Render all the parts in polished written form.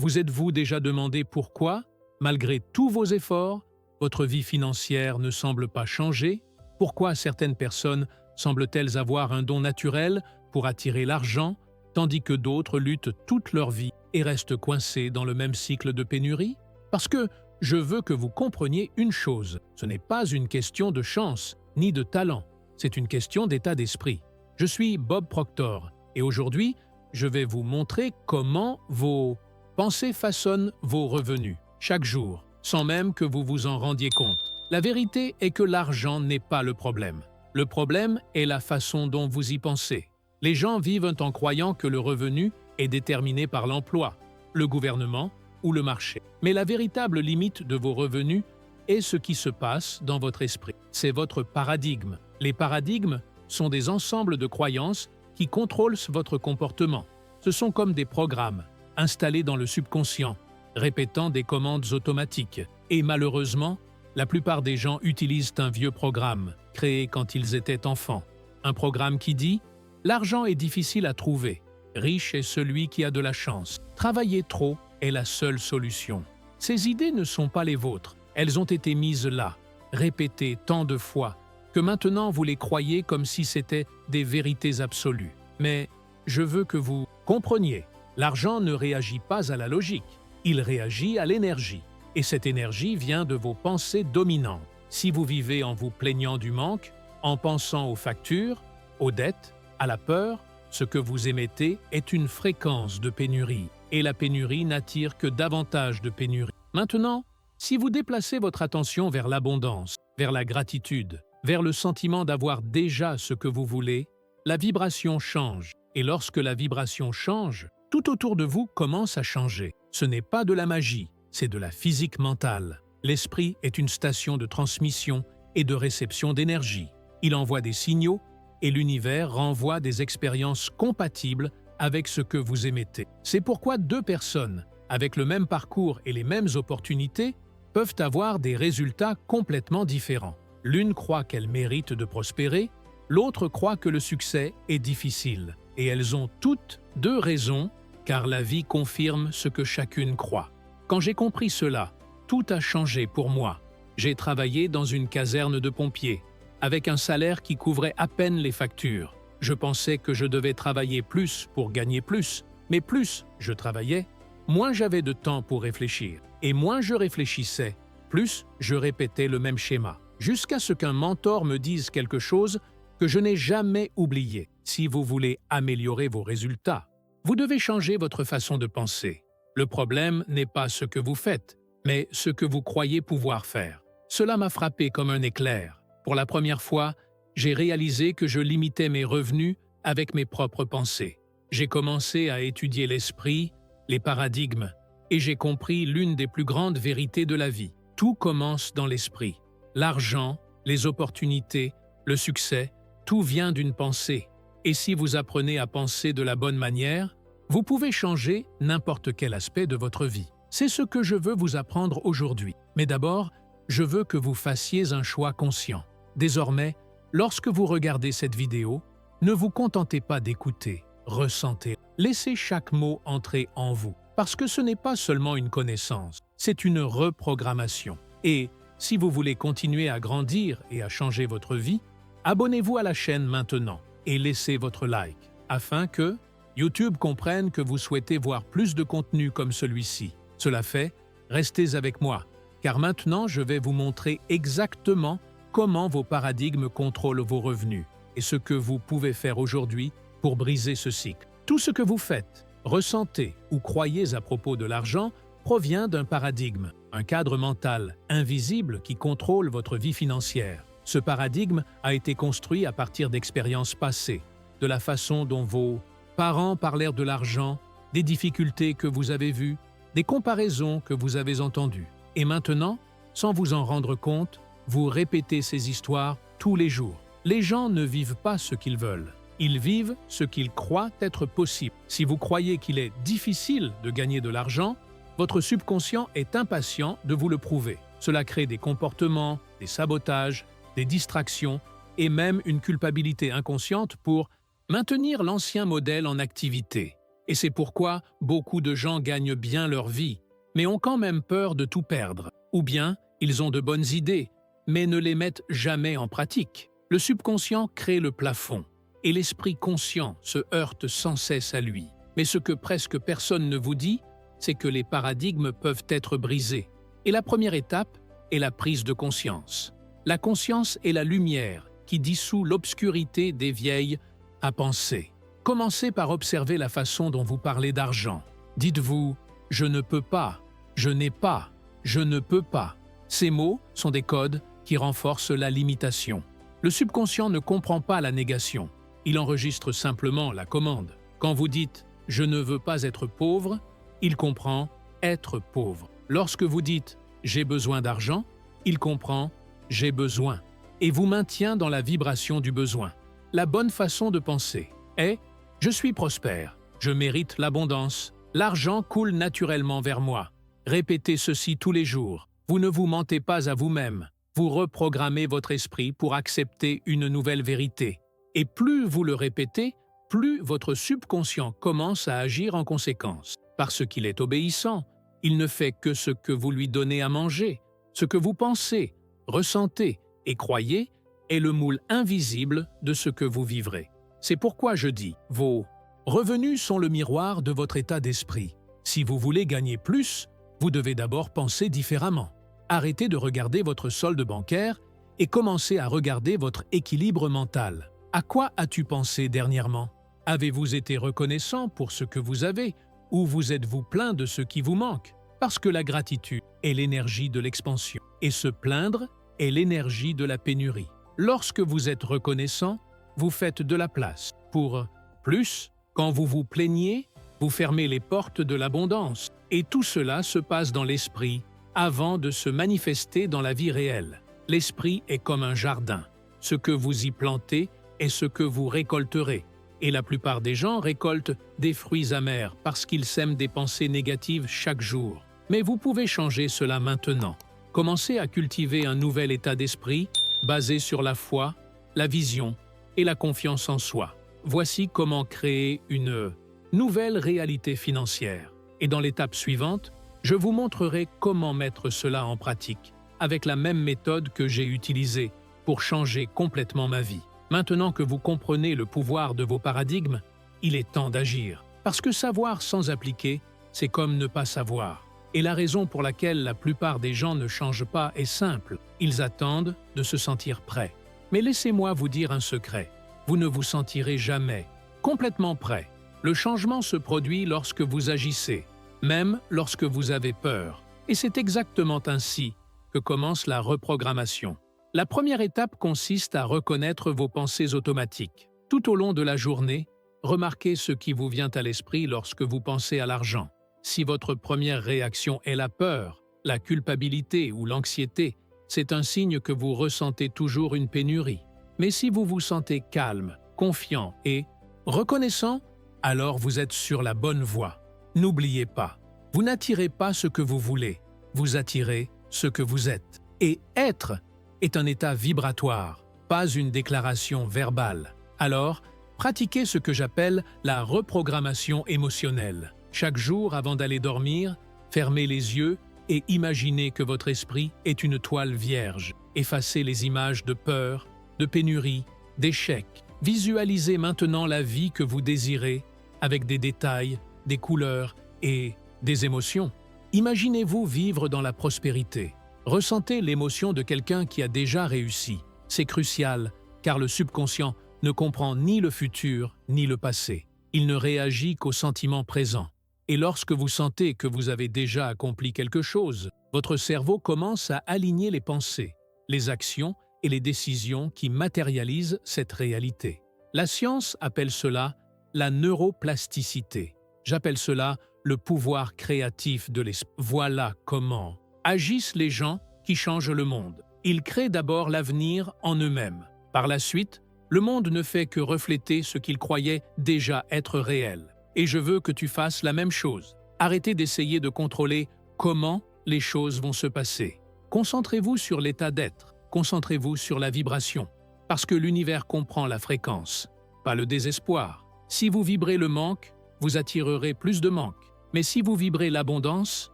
Vous êtes-vous déjà demandé pourquoi, malgré tous vos efforts, votre vie financière ne semble pas changer? Pourquoi certaines personnes semblent-elles avoir un don naturel pour attirer l'argent, tandis que d'autres luttent toute leur vie et restent coincées dans le même cycle de pénurie? Parce que je veux que vous compreniez une chose, ce n'est pas une question de chance ni de talent, c'est une question d'état d'esprit. Je suis Bob Proctor et aujourd'hui, je vais vous montrer comment vos pensées façonnent vos revenus chaque jour, sans même que vous vous en rendiez compte. La vérité est que l'argent n'est pas le problème. Le problème est la façon dont vous y pensez. Les gens vivent en croyant que le revenu est déterminé par l'emploi, le gouvernement ou le marché. Mais la véritable limite de vos revenus est ce qui se passe dans votre esprit. C'est votre paradigme. Les paradigmes sont des ensembles de croyances qui contrôlent votre comportement. Ce sont comme des programmes installés dans le subconscient, répétant des commandes automatiques. Et malheureusement, la plupart des gens utilisent un vieux programme, créé quand ils étaient enfants. Un programme qui dit « L'argent est difficile à trouver. Riche est celui qui a de la chance. Travailler trop est la seule solution. » Ces idées ne sont pas les vôtres. Elles ont été mises là, répétées tant de fois, que maintenant vous les croyez comme si c'était des vérités absolues. Mais je veux que vous compreniez, l'argent ne réagit pas à la logique, il réagit à l'énergie. Et cette énergie vient de vos pensées dominantes. Si vous vivez en vous plaignant du manque, en pensant aux factures, aux dettes, à la peur, ce que vous émettez est une fréquence de pénurie. Et la pénurie n'attire que davantage de pénurie. Maintenant, si vous déplacez votre attention vers l'abondance, vers la gratitude, vers le sentiment d'avoir déjà ce que vous voulez, la vibration change. Et lorsque la vibration change, tout autour de vous commence à changer. Ce n'est pas de la magie, c'est de la physique mentale. L'esprit est une station de transmission et de réception d'énergie. Il envoie des signaux et l'univers renvoie des expériences compatibles avec ce que vous émettez. C'est pourquoi deux personnes, avec le même parcours et les mêmes opportunités, peuvent avoir des résultats complètement différents. L'une croit qu'elle mérite de prospérer, l'autre croit que le succès est difficile. Et elles ont toutes deux raisons, car la vie confirme ce que chacune croit. Quand j'ai compris cela, tout a changé pour moi. J'ai travaillé dans une caserne de pompiers, avec un salaire qui couvrait à peine les factures. Je pensais que je devais travailler plus pour gagner plus, mais plus je travaillais, moins j'avais de temps pour réfléchir. Et moins je réfléchissais, plus je répétais le même schéma, jusqu'à ce qu'un mentor me dise quelque chose que je n'ai jamais oublié. Si vous voulez améliorer vos résultats, vous devez changer votre façon de penser. Le problème n'est pas ce que vous faites, mais ce que vous croyez pouvoir faire. Cela m'a frappé comme un éclair. Pour la première fois, j'ai réalisé que je limitais mes revenus avec mes propres pensées. J'ai commencé à étudier l'esprit, les paradigmes, et j'ai compris l'une des plus grandes vérités de la vie. Tout commence dans l'esprit. L'argent, les opportunités, le succès, tout vient d'une pensée. Et si vous apprenez à penser de la bonne manière, vous pouvez changer n'importe quel aspect de votre vie. C'est ce que je veux vous apprendre aujourd'hui. Mais d'abord, je veux que vous fassiez un choix conscient. Désormais, lorsque vous regardez cette vidéo, ne vous contentez pas d'écouter, ressentez. Laissez chaque mot entrer en vous. Parce que ce n'est pas seulement une connaissance, c'est une reprogrammation. Et si vous voulez continuer à grandir et à changer votre vie, abonnez-vous à la chaîne maintenant et laissez votre like, afin que YouTube comprenne que vous souhaitez voir plus de contenu comme celui-ci. Cela fait, restez avec moi, car maintenant je vais vous montrer exactement comment vos paradigmes contrôlent vos revenus et ce que vous pouvez faire aujourd'hui pour briser ce cycle. Tout ce que vous faites, ressentez ou croyez à propos de l'argent provient d'un paradigme, un cadre mental invisible qui contrôle votre vie financière. Ce paradigme a été construit à partir d'expériences passées, de la façon dont vos parents parlèrent de l'argent, des difficultés que vous avez vues, des comparaisons que vous avez entendues. Et maintenant, sans vous en rendre compte, vous répétez ces histoires tous les jours. Les gens ne vivent pas ce qu'ils veulent. Ils vivent ce qu'ils croient être possible. Si vous croyez qu'il est difficile de gagner de l'argent, votre subconscient est impatient de vous le prouver. Cela crée des comportements, des sabotages, des distractions et même une culpabilité inconsciente pour maintenir l'ancien modèle en activité. Et c'est pourquoi beaucoup de gens gagnent bien leur vie, mais ont quand même peur de tout perdre. Ou bien, ils ont de bonnes idées, mais ne les mettent jamais en pratique. Le subconscient crée le plafond, et l'esprit conscient se heurte sans cesse à lui. Mais ce que presque personne ne vous dit, c'est que les paradigmes peuvent être brisés. Et la première étape est la prise de conscience. La conscience est la lumière qui dissout l'obscurité des vieilles à penser. Commencez par observer la façon dont vous parlez d'argent. Dites-vous « je ne peux pas »,« je n'ai pas »,« je ne peux pas ». Ces mots sont des codes qui renforcent la limitation. Le subconscient ne comprend pas la négation. Il enregistre simplement la commande. Quand vous dites « je ne veux pas être pauvre », il comprend « être pauvre ». Lorsque vous dites « j'ai besoin d'argent », il comprend « j'ai besoin » et vous maintient dans la vibration du besoin. La bonne façon de penser est « je suis prospère, je mérite l'abondance, l'argent coule naturellement vers moi ». Répétez ceci tous les jours. Vous ne vous mentez pas à vous-même. Vous reprogrammez votre esprit pour accepter une nouvelle vérité. Et plus vous le répétez, plus votre subconscient commence à agir en conséquence. Parce qu'il est obéissant, il ne fait que ce que vous lui donnez à manger. Ce que vous pensez, ressentez et croyez est le moule invisible de ce que vous vivrez. C'est pourquoi je dis, vos revenus sont le miroir de votre état d'esprit. Si vous voulez gagner plus, vous devez d'abord penser différemment. Arrêtez de regarder votre solde bancaire et commencez à regarder votre équilibre mental. À quoi as-tu pensé dernièrement? Avez-vous été reconnaissant pour ce que vous avez ou vous êtes-vous plaint de ce qui vous manque? Parce que la gratitude est l'énergie de l'expansion et se plaindre est l'énergie de la pénurie. Lorsque vous êtes reconnaissant, vous faites de la place pour plus. Quand vous vous plaignez, vous fermez les portes de l'abondance. Et tout cela se passe dans l'esprit avant de se manifester dans la vie réelle. L'esprit est comme un jardin. Ce que vous y plantez est ce que vous récolterez. Et la plupart des gens récoltent des fruits amers parce qu'ils sèment des pensées négatives chaque jour. Mais vous pouvez changer cela maintenant. Commencez à cultiver un nouvel état d'esprit basé sur la foi, la vision et la confiance en soi. Voici comment créer une nouvelle réalité financière. Et dans l'étape suivante, je vous montrerai comment mettre cela en pratique, avec la même méthode que j'ai utilisée pour changer complètement ma vie. Maintenant que vous comprenez le pouvoir de vos paradigmes, il est temps d'agir. Parce que savoir sans appliquer, c'est comme ne pas savoir. Et la raison pour laquelle la plupart des gens ne changent pas est simple. Ils attendent de se sentir prêts. Mais laissez-moi vous dire un secret. Vous ne vous sentirez jamais complètement prêt. Le changement se produit lorsque vous agissez, même lorsque vous avez peur. Et c'est exactement ainsi que commence la reprogrammation. La première étape consiste à reconnaître vos pensées automatiques. Tout au long de la journée, remarquez ce qui vous vient à l'esprit lorsque vous pensez à l'argent. Si votre première réaction est la peur, la culpabilité ou l'anxiété, c'est un signe que vous ressentez toujours une pénurie. Mais si vous vous sentez calme, confiant et reconnaissant, alors vous êtes sur la bonne voie. N'oubliez pas, vous n'attirez pas ce que vous voulez, vous attirez ce que vous êtes. Et être est un état vibratoire, pas une déclaration verbale. Alors, pratiquez ce que j'appelle la reprogrammation émotionnelle. Chaque jour, avant d'aller dormir, fermez les yeux et imaginez que votre esprit est une toile vierge. Effacez les images de peur, de pénurie, d'échec. Visualisez maintenant la vie que vous désirez avec des détails, des couleurs et des émotions. Imaginez-vous vivre dans la prospérité. Ressentez l'émotion de quelqu'un qui a déjà réussi. C'est crucial, car le subconscient ne comprend ni le futur ni le passé. Il ne réagit qu'au sentiment présent. Et lorsque vous sentez que vous avez déjà accompli quelque chose, votre cerveau commence à aligner les pensées, les actions et les décisions qui matérialisent cette réalité. La science appelle cela la neuroplasticité. J'appelle cela le pouvoir créatif de l'esprit. Voilà comment agissent les gens qui changent le monde. Ils créent d'abord l'avenir en eux-mêmes. Par la suite, le monde ne fait que refléter ce qu'ils croyaient déjà être réel. Et je veux que tu fasses la même chose. Arrêtez d'essayer de contrôler comment les choses vont se passer. Concentrez-vous sur l'état d'être. Concentrez-vous sur la vibration. Parce que l'univers comprend la fréquence, pas le désespoir. Si vous vibrez le manque, vous attirerez plus de manque. Mais si vous vibrez l'abondance,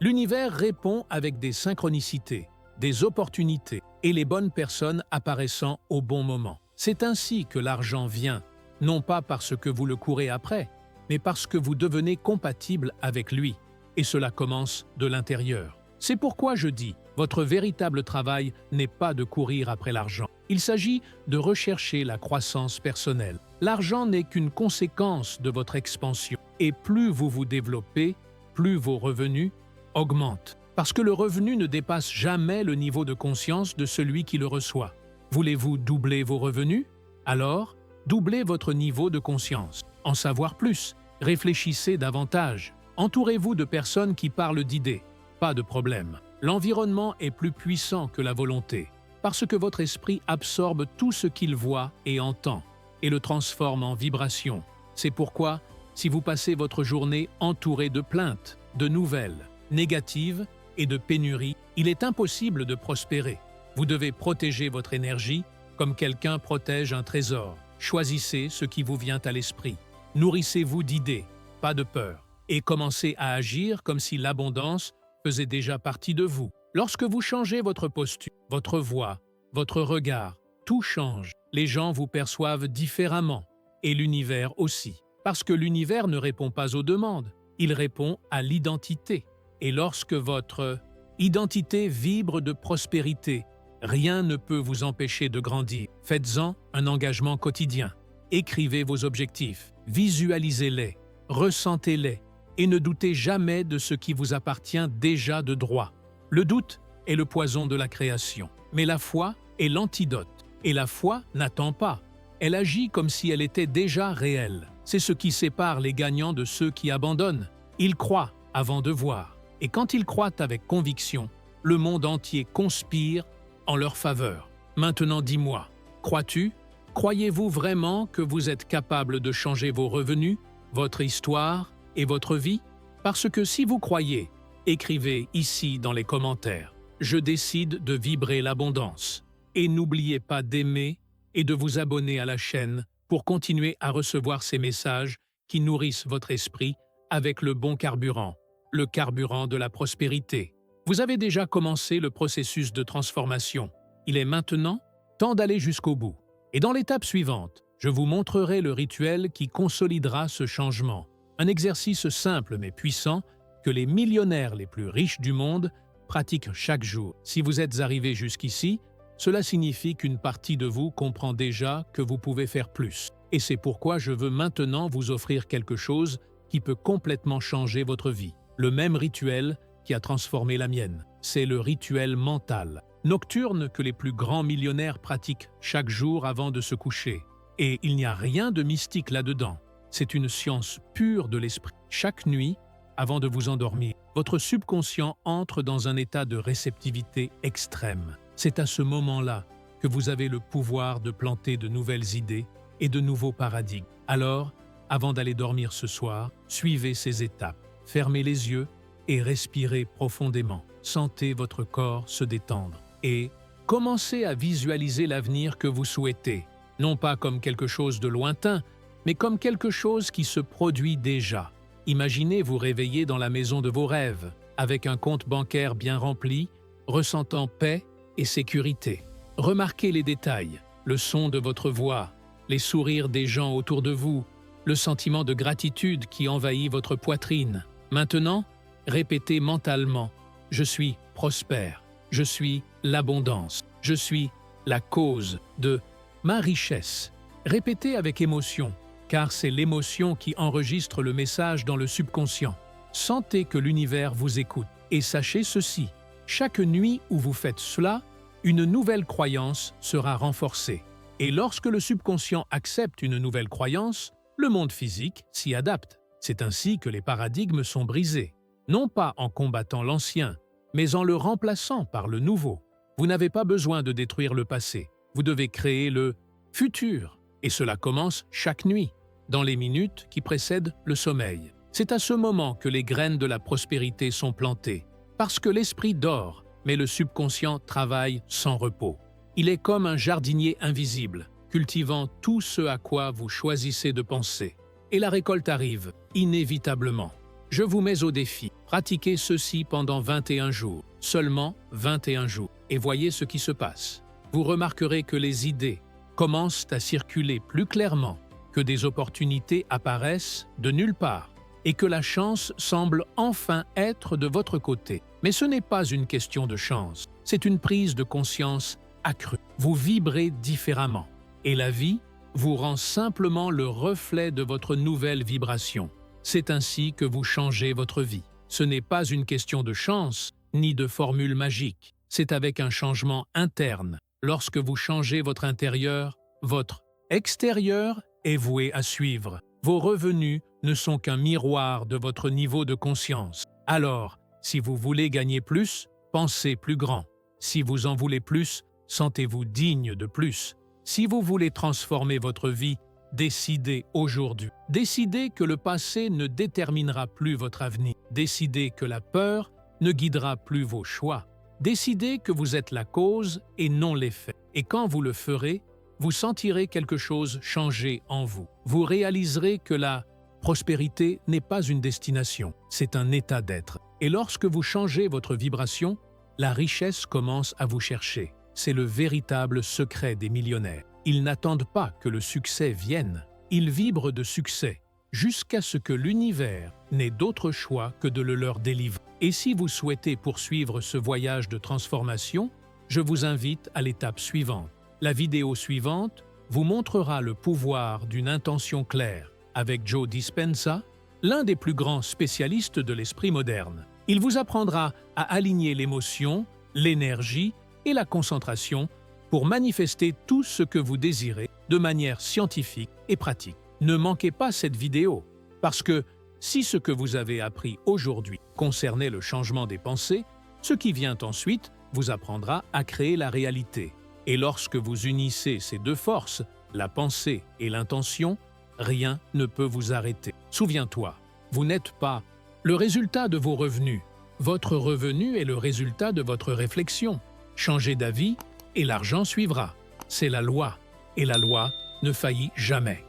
l'univers répond avec des synchronicités, des opportunités et les bonnes personnes apparaissant au bon moment. C'est ainsi que l'argent vient, non pas parce que vous le courez après, mais parce que vous devenez compatible avec lui. Et cela commence de l'intérieur. C'est pourquoi je dis, votre véritable travail n'est pas de courir après l'argent. Il s'agit de rechercher la croissance personnelle. L'argent n'est qu'une conséquence de votre expansion. Et plus vous vous développez, plus vos revenus augmentent. Parce que le revenu ne dépasse jamais le niveau de conscience de celui qui le reçoit. Voulez-vous doubler vos revenus? Alors, doublez votre niveau de conscience. En savoir plus, réfléchissez davantage. Entourez-vous de personnes qui parlent d'idées, pas de problèmes. L'environnement est plus puissant que la volonté, parce que votre esprit absorbe tout ce qu'il voit et entend, et le transforme en vibration. C'est pourquoi, si vous passez votre journée entouré de plaintes, de nouvelles, négatives et de pénuries, il est impossible de prospérer. Vous devez protéger votre énergie comme quelqu'un protège un trésor. Choisissez ce qui vous vient à l'esprit. Nourrissez-vous d'idées, pas de peur, et commencez à agir comme si l'abondance faisait déjà partie de vous. Lorsque vous changez votre posture, votre voix, votre regard, tout change. Les gens vous perçoivent différemment, et l'univers aussi. Parce que l'univers ne répond pas aux demandes, il répond à l'identité. Et lorsque votre identité vibre de prospérité, rien ne peut vous empêcher de grandir. Faites-en un engagement quotidien. Écrivez vos objectifs, visualisez-les, ressentez-les et ne doutez jamais de ce qui vous appartient déjà de droit. Le doute est le poison de la création, mais la foi est l'antidote. Et la foi n'attend pas. Elle agit comme si elle était déjà réelle. C'est ce qui sépare les gagnants de ceux qui abandonnent. Ils croient avant de voir. Et quand ils croient avec conviction, le monde entier conspire en leur faveur. Maintenant dis-moi, crois-tu? Croyez-vous vraiment que vous êtes capable de changer vos revenus, votre histoire et votre vie? Parce que si vous croyez, écrivez ici dans les commentaires « Je décide de vibrer l'abondance ». Et n'oubliez pas d'aimer et de vous abonner à la chaîne pour continuer à recevoir ces messages qui nourrissent votre esprit avec le bon carburant, le carburant de la prospérité. Vous avez déjà commencé le processus de transformation. Il est maintenant temps d'aller jusqu'au bout. Et dans l'étape suivante, je vous montrerai le rituel qui consolidera ce changement. Un exercice simple mais puissant que les millionnaires les plus riches du monde pratiquent chaque jour. Si vous êtes arrivé jusqu'ici, cela signifie qu'une partie de vous comprend déjà que vous pouvez faire plus. Et c'est pourquoi je veux maintenant vous offrir quelque chose qui peut complètement changer votre vie. Le même rituel qui a transformé la mienne. C'est le rituel mental, nocturne que les plus grands millionnaires pratiquent chaque jour avant de se coucher. Et il n'y a rien de mystique là-dedans. C'est une science pure de l'esprit. Chaque nuit, avant de vous endormir, votre subconscient entre dans un état de réceptivité extrême. C'est à ce moment-là que vous avez le pouvoir de planter de nouvelles idées et de nouveaux paradigmes. Alors, avant d'aller dormir ce soir, suivez ces étapes. Fermez les yeux et respirez profondément. Sentez votre corps se détendre. Et commencez à visualiser l'avenir que vous souhaitez. Non pas comme quelque chose de lointain, mais comme quelque chose qui se produit déjà. Imaginez vous réveiller dans la maison de vos rêves, avec un compte bancaire bien rempli, ressentant paix et sécurité. Remarquez les détails, le son de votre voix, les sourires des gens autour de vous, le sentiment de gratitude qui envahit votre poitrine. Maintenant, répétez mentalement « Je suis prospère, je suis l'abondance, je suis la cause de ma richesse ». Répétez avec émotion, car c'est l'émotion qui enregistre le message dans le subconscient. Sentez que l'univers vous écoute. Et sachez ceci, chaque nuit où vous faites cela, une nouvelle croyance sera renforcée. Et lorsque le subconscient accepte une nouvelle croyance, le monde physique s'y adapte. C'est ainsi que les paradigmes sont brisés. Non pas en combattant l'ancien, mais en le remplaçant par le nouveau. Vous n'avez pas besoin de détruire le passé. Vous devez créer le futur. Et cela commence chaque nuit, dans les minutes qui précèdent le sommeil. C'est à ce moment que les graines de la prospérité sont plantées. Parce que l'esprit dort, mais le subconscient travaille sans repos. Il est comme un jardinier invisible, cultivant tout ce à quoi vous choisissez de penser. et la récolte arrive, inévitablement. Je vous mets au défi. Pratiquez ceci pendant 21 jours, seulement 21 jours, et voyez ce qui se passe. Vous remarquerez que les idées commencent à circuler plus clairement, que des opportunités apparaissent de nulle part, et que la chance semble enfin être de votre côté. Mais ce n'est pas une question de chance, c'est une prise de conscience accrue. Vous vibrez différemment, et la vie vous rend simplement le reflet de votre nouvelle vibration. C'est ainsi que vous changez votre vie. Ce n'est pas une question de chance, ni de formule magique. C'est avec un changement interne. Lorsque vous changez votre intérieur, votre extérieur est voué à suivre. Vos revenus ne sont qu'un miroir de votre niveau de conscience. Alors, si vous voulez gagner plus, pensez plus grand. Si vous en voulez plus, sentez-vous digne de plus. Si vous voulez transformer votre vie, décidez aujourd'hui. Décidez que le passé ne déterminera plus votre avenir. Décidez que la peur ne guidera plus vos choix. Décidez que vous êtes la cause et non l'effet. Et quand vous le ferez, vous sentirez quelque chose changer en vous. Vous réaliserez que la prospérité n'est pas une destination, c'est un état d'être. Et lorsque vous changez votre vibration, la richesse commence à vous chercher. C'est le véritable secret des millionnaires. Ils n'attendent pas que le succès vienne. Ils vibrent de succès jusqu'à ce que l'univers n'ait d'autre choix que de le leur délivrer. Et si vous souhaitez poursuivre ce voyage de transformation, je vous invite à l'étape suivante. La vidéo suivante vous montrera le pouvoir d'une intention claire avec Joe Dispenza, l'un des plus grands spécialistes de l'esprit moderne. Il vous apprendra à aligner l'émotion, l'énergie et la concentration pour manifester tout ce que vous désirez de manière scientifique et pratique. Ne manquez pas cette vidéo, parce que si ce que vous avez appris aujourd'hui concernait le changement des pensées, ce qui vient ensuite vous apprendra à créer la réalité. Et lorsque vous unissez ces deux forces, la pensée et l'intention, rien ne peut vous arrêter. Souviens-toi, vous n'êtes pas le résultat de vos revenus. Votre revenu est le résultat de votre réflexion. Changez d'avis et l'argent suivra. C'est la loi, et la loi ne faillit jamais.